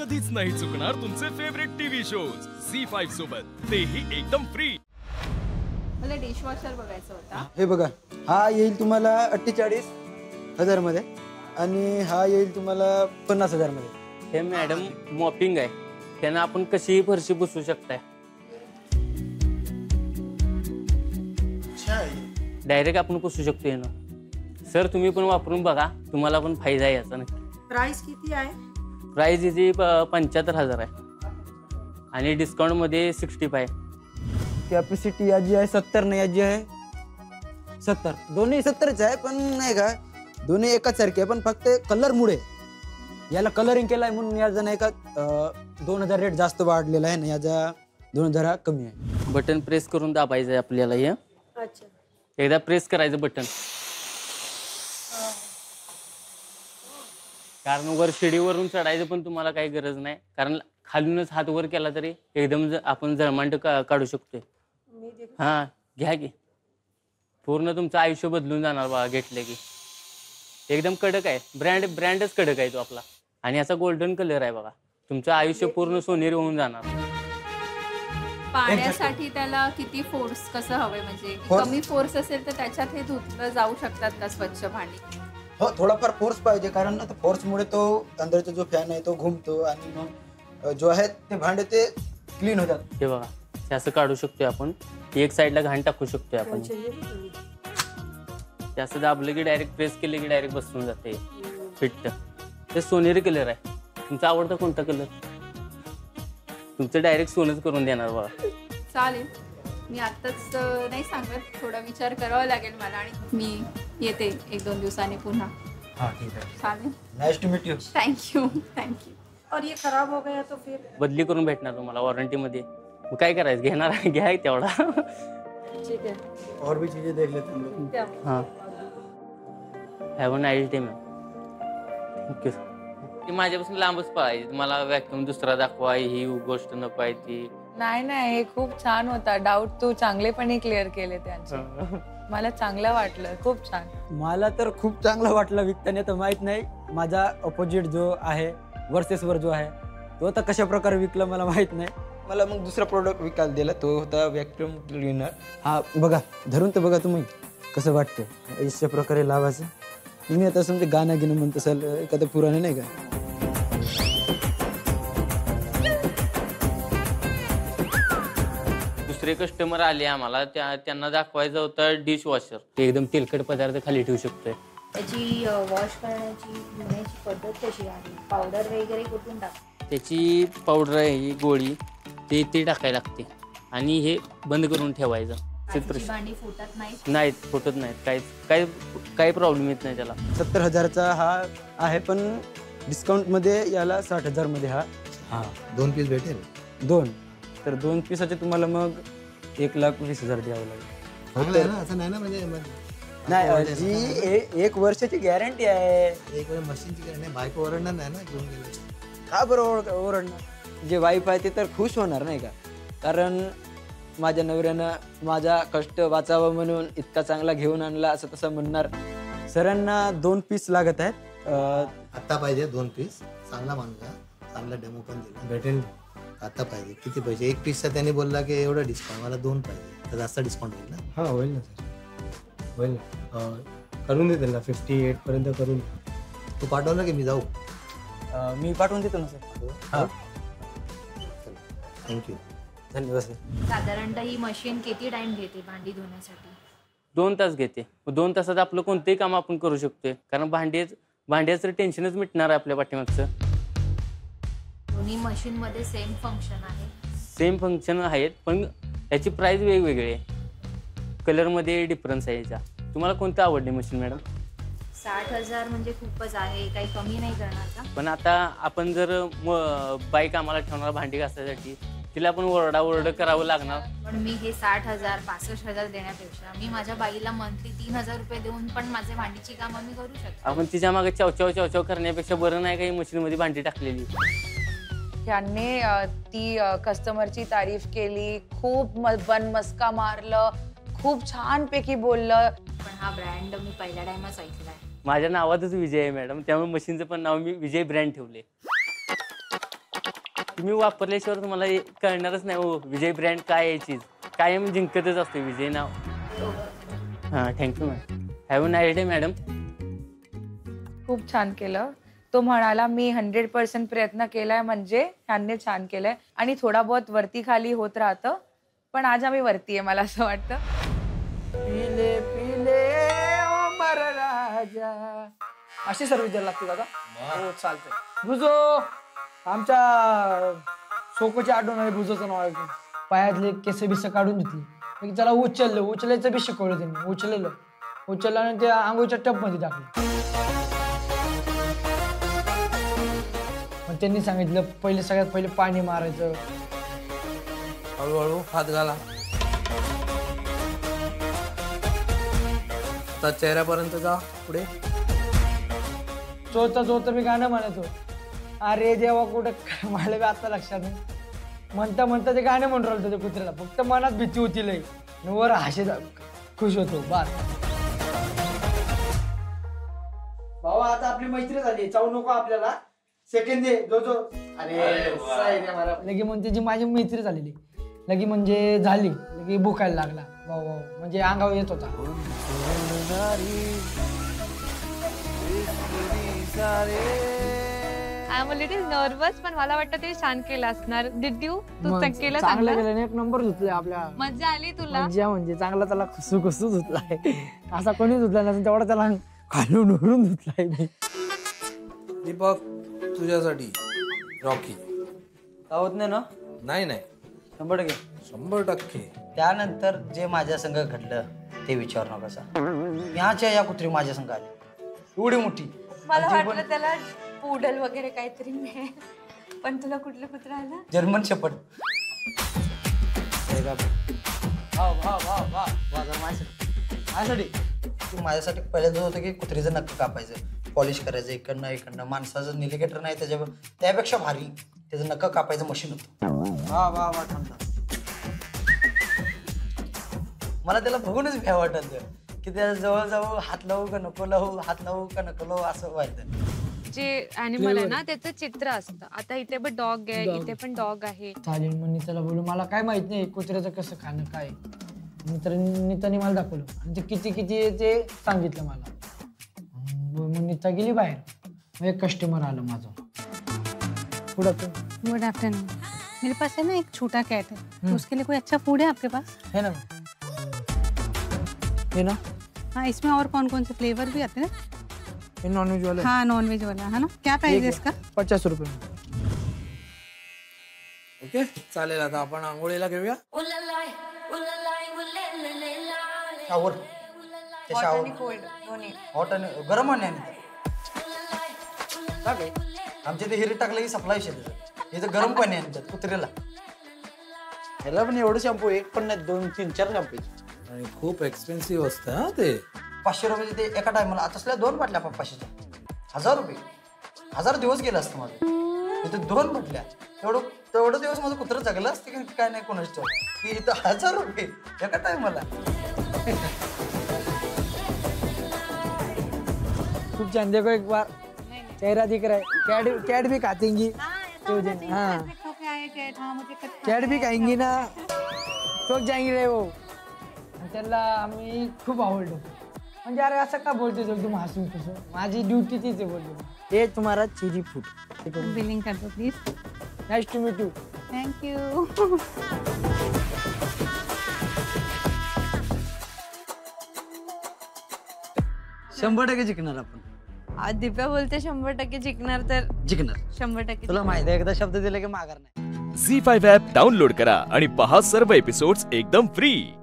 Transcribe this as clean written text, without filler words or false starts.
कधीच नाही चुकणार तुमचे फेवरेट टीव्ही शोज झी5 सोबत, तेही एकदम फ्री। मला डिशवॉशर बघायचा होता। हे बघा, हा येईल तुम्हाला 48,000 मध्ये आणि हा येईल तुम्हाला 50,000 मध्ये। हे मॅडम मॉपिंग आहे, त्यानं आपण कशीही फरशी पुसू शकताय। डायरेक्ट आपण पुसू शकतो यानं। सर तुम्ही पण वापरून बघा, तुम्हाला पण फायदा आहे याचा नक्की। प्राइस किती आहे? प्राइस याची 75,000 आहे आणि डिस्काउंट मध्ये 65। कॅपॅसिटी याची आहे 70 नाही, याची आहे 70। दोन्ही 70च आहे, पण नाही का दोन्ही एकाच सारखे आहे, पण फक्त कलर मुळे याला कलरिंग केलाय म्हणून याचा नाही का 2000 रेट जास्त वाढलेला आहे ना, याचा 2000 हा कमी आहे। बटन प्रेस करून दाबायचं आहे आपल्याला। हे अच्छा, एकदा प्रेस करायचं बटन, कारण वर शिडीवरून चढायचं पण तुम्हाला काही गरज नाही, कारण खालूनच हात वर केला तरी एकदम आपण जळमांड काढू शकतोय। हा घ्या की, पूर्ण तुमचं आयुष्य बदलून जाणार बघा घेतले की। एकदम कडक आहे, ब्रँडच कडक आहे तो आपला, आणि याचा गोल्डन कलर आहे बघा। तुमचं आयुष्य पूर्ण सोनेरी होऊन जाणार। पाण्यासाठी त्याला किती फोर्स कसं हवंय, म्हणजे कमी फोर्स असेल तर त्याच्यात हे धुतलं जाऊ शकतात का स्वच्छ भांडी? हो, थोडाफार फोर्स पाहिजे, कारण आता फोर्समुळे तो अंदरचा जो फॅन आहे तो घुमतो आणि मग जो आहे ते भांडे ते क्लीन होतात। हे बघा, हे असं काढू शकतोय आपण, एक साईडला घाण टाकू शकतोय आपण। ते असं दाबलं की डायरेक्ट प्रेस केले की डायरेक्ट बसून जाते फिट। ते सोनेरी कलर आहे। तुमचा आवडता कोणता कलर? तुमचं डायरेक्ट सोनच करून देणार बघा। चालेल, मी आताच नाही सांगत, थोडा विचार करावा लागेल मला, आणि मी येते 1-2 दिवसांनी पुन्हा। हाँ ठीक है, चालेल, nice to meet you. Thank you thank you. और ये खराब हो गया तो फिर? बदली करून भेटणार तुम्हाला वॉरंटी मध्ये। मग काय करायचं, घेणार आहे घ्या तेवढा। ठीक है, और भी चीजें देख लेते हैं हम लोग। हाँ, have a nice day ma'am. Thank you. ती माझ्यापासून लांबच पळायची, तुम्हाला व्हॅक्यूम दुसरा दाखवा, ही गोष्ट नको आहे ती। नाही नाही, हे खूप छान होता। डाऊट तू चांगलेपणे क्लिअर केले त्यांचे, मला चांगलं वाटलं, खूप छान। मला तर खूप चांगलं वाटलं विकताना। तर माहित नाही माझा अपोजिट जो आहे वर्सेसवर जो आहे तो आता कशा प्रकारे विकला मला माहित नाही। मला मग दुसरा प्रोडक्ट विकायला दिला, तो होता व्हॅक्यूम क्लीनर। हा बघा, धरून तर बघा तुम्ही कसं वाटतं, अशा प्रकारे लावायचं। तुम्ही आता समजा गाणं घेणं म्हणत असाल एखादं पुराणं नाही का, दुसरे कस्टमर आले आम्हाला, त्यांना दाखवायचं होतं डिश वॉशर। ते एकदम तेलकट पदार्थ खाली ठेवू शकतोय। त्याची वॉश करण्याची धुण्याची पद्धत कशी आहे? पावडर वगैरे कुठून टाक? त्याची पावडर आहे ही गोळी, ते टाकायला लागते आणि हे बंद करून ठेवायचं। भांडी फुटत नाहीत, फुटत नाहीत, काही प्रॉब्लेम येत नाही त्याला। 70,000चा हा आहे, पण डिस्काउंट मध्ये याला 60,000 मध्ये हा 2 पीस भेटेल। 2 तर 2 पीसाचे तुम्हाला मग 1,20,000 द्यावं लागेल। असं नाही ना, म्हणजे नाही, जी 1 वर्षाची गॅरंटी आहे। एक वेळ मशीनची गॅरंटी, बायको ओरडणार नाही ना घेऊन गेलं? का बरोबर ओरडणार? जे वाईफ आहे ते तर खुश होणार नाही का, कारण माझ्या नवऱ्यानं माझा कष्ट वाचावं म्हणून इतका चांगला घेऊन आणला असं तसं म्हणणार। सरांना 2 पीस लागत आहेत। आता पाहिजे 2 पीस, चांगला माणूस, चांगला डेमो पण दिला भेटेल आता पाहिजे। किती पैसे? 1 पीसचा त्यांनी बोलला की एवढं डिस्काउंट, मला 2 पाहिजे, तर जास्त डिस्काउंट होईल ना? हां होईल ना सर, होईल ना, करून दे त्यांना 58 पर्यंत करून। तू पाठवलं की मी जाऊ? मी पाठवून देतो ना सर। हां, थँक्यू, धन्यवाद सर। साधारणतः ही मशीन किती टाइम घेते भांडी धुण्यासाठी? 2 तास घेते। 2 तासात आपलं कोणतेही काम आपण करू शकतोय, कारण भांड्याचं टेन्शनच मिटणार आहे आपल्या पाठीमागचं। दोन्ही मशीन मध्ये सेम फंक्शन आहे? सेम फंक्शन आहेत, पण याची प्राइस वेगवेगळी आहे, कलरमध्ये डिफरन्स आहे याचा। तुम्हाला कोणतं आवडली मशीन मॅडम? 60,000 म्हणजे खूपच आहे, काही कमी नाही करणार का? पण आता आपण जर बाईक आम्हाला ठेवणार भांडी घासायसाठी, तिला आपण ओरड करावं लागणार। पण मी हे 60,000 65,000 देण्यापेक्षा मी माझ्या बाईला मंथली 3,000 रुपये देऊन पण माझे भांडीची कामं मी करू शकते। आपण तिच्या मागे चवचव करण्यापेक्षा बरं नाही काही मशीनमध्ये भांडी टाकलेली। त्यांनी ती कस्टमरची तारीफ केली, खूप मस्का मारलं, खूप छान पैकी बोललं। पण हा ब्रँड मी पहिल्या टाइमच ऐकलाय। माझ्या नावातच विजय आहे मॅडम, त्यामुळे मशीनचं पण नाव मी विजय ब्रँड ठेवले। तुम्ही वापरल्याशिवाय तुम्हाला हे कळणारच नाही हो विजय ब्रँड काय आहे चीज. कायम जिंकतच असते विजय नाव. हां thank you ma'am. Have a nice day madam. खूप छान केलं. तो म्हणाला मी 100% प्रयत्न केलाय म्हणजे ह्यांनी छान केलंय आणि थोडा बहुत वरती खाली होत राहतं पण आज आम्ही वरती आहे मला असं वाटतं. पिले पिले अमर राजा अशी सर्विस द्यायला लागते दादा. हो चालतंय. बुजो आमच्या सोकोची आठवण आहे. बुजोचं नाव आहे. पायातले केस बिस काढून घेतली त्याला उचलायचं बी शिकवलं त्यांनी. उचललं आणि त्या आंघोळीच्या टब मध्ये टाकलं. मग त्यांनी सांगितलं सगळ्यात पहिले पाणी मारायचं. हळूहळू हात घाला. तर चेहऱ्यापर्यंत जा. पुढे चोरता मी गाणं म्हणायचो. अरे देवा कुठं मला बी आता लक्षात नाही. म्हणता ते गाणं म्हणून राहिलं ते कुत्र्याला. फक्त मनात भीती होती लई. वर हाशे खुश होतो बास. भावा आता आपली मैत्री झाली. चावू नको आपल्याला. सेकंड दे जो अरे लगे म्हणजे जी माझी मैत्री झालेली लगी म्हणजे झाली लगी भुकायला लागला. भाऊ म्हणजे अंगावर येत होता. आय एम लिटिल नर्वस पण मला वाटतं ते छान केलं असणार. डिड यू तू केलं चांगलं केलं. एक नंबर धुतलाय आपल्या. मजा आली तुला. मजा म्हणजे चांगला त्याला खुसू धुतलाय. असा कोणी धुतला नसेल तेवढा त्याला खालून उडून धुतलाय मी. दीपक तुझ्यासाठी रॉकी. होत नाही ना. नाही 100%. त्यानंतर जे माझ्या संग घडलं ते विचारू नका सा. ह्याच्या या कुत्री माझ्या संग आली एवढी मोठी. मला वाटलं त्याला पुडल वगैरे काहीतरी मिळेल पण तुला कुठलं कुत्र आलं. German shepherd. माझ्यासाठी पहिल्यांदा होतं की कुत्रीचं नक्की कापायचं पॉलिश करायचं इकडनं माणसाचं निलिगेटर नाही त्यापेक्षा भारी त्याचं नक्क कापायचं मशीन होतं. मला त्याला बघूनच भ्या वाटत की त्याला जवळ हात लावू का नको लावू असं व्हायचं. जे ॲनिमल आहे ना त्याचं चित्र असतं. आता इथे पण डॉग आहे इथे पण डॉग आहे. चालेल मग नीताला बोलू. मला काय माहित नाही कुत्र्याचं कसं खाणं काय. नीताने मला दाखवलं आणि ते किती ते सांगितलं मला. मग नीता गेली बाहेर. मग एक कस्टमर आलं माझं. Good afternoon. मेरे पास है ना एक छोटा कैट है तो उसके लिए कोई अच्छा फूड है आपके पास? है ना. हाँ इसमें और कौन कौन से फ्लेवर भी आते हैं? नॉनवेज वाला. हाँ नॉनवेज वाला है ना. क्या प्राइस है इसका? 50 रुपये. ओके चालेल. आता आपण आंघोळीला घेऊया. शावर हॉट आणि गरम आणि आमच्या इथे हिरी टाकलं की सप्लाय शेत. इथं गरम पाणी आहे आमच्यात कुत्र्याला. ह्याला पण एवढं शॅम्पू एक पण नाही 2-3-4 शॅम्पू. आणि खूप एक्सपेन्सिव्ह असतं हा ते. 500 रुपये ते एका टायमाला. आता असल्या 2 बाटल्या 500च्या. 1000 रुपये. 1000 दिवस गेला असतं माझं. इथं 2 बाटल्या. तेवढं दिवस माझं कुत्रं जगलं असतं की काय नाही कोणाच की इथं 1000 रुपये एका टायमाला. खूप छान. देखो एक बार चेहरा दिख रहा है. कैट भी खातेंगी. हाँ कैट भी खाएंगी ना. चौक जाएंगे रे वो. त्याला आम्ही खूप आवडलो. म्हणजे अरे असं का बोलते तुम हसून कसं. माझी ड्युटी तीच बोलतो. हे तुम्हाला चिली फूड. बिलिंग कर दो please. Nice to meet you. Thank you. शंभर टक्के जिंकणार आपण. आज दिव्या बोलते 100% जिंकणार तर जिंकणार. 100% तुला माहिती आहे एकदा शब्द दिला की माघार नाही. झी5 ॲप डाउनलोड करा आणि पहा सर्व एपिसोड्स एकदम फ्री.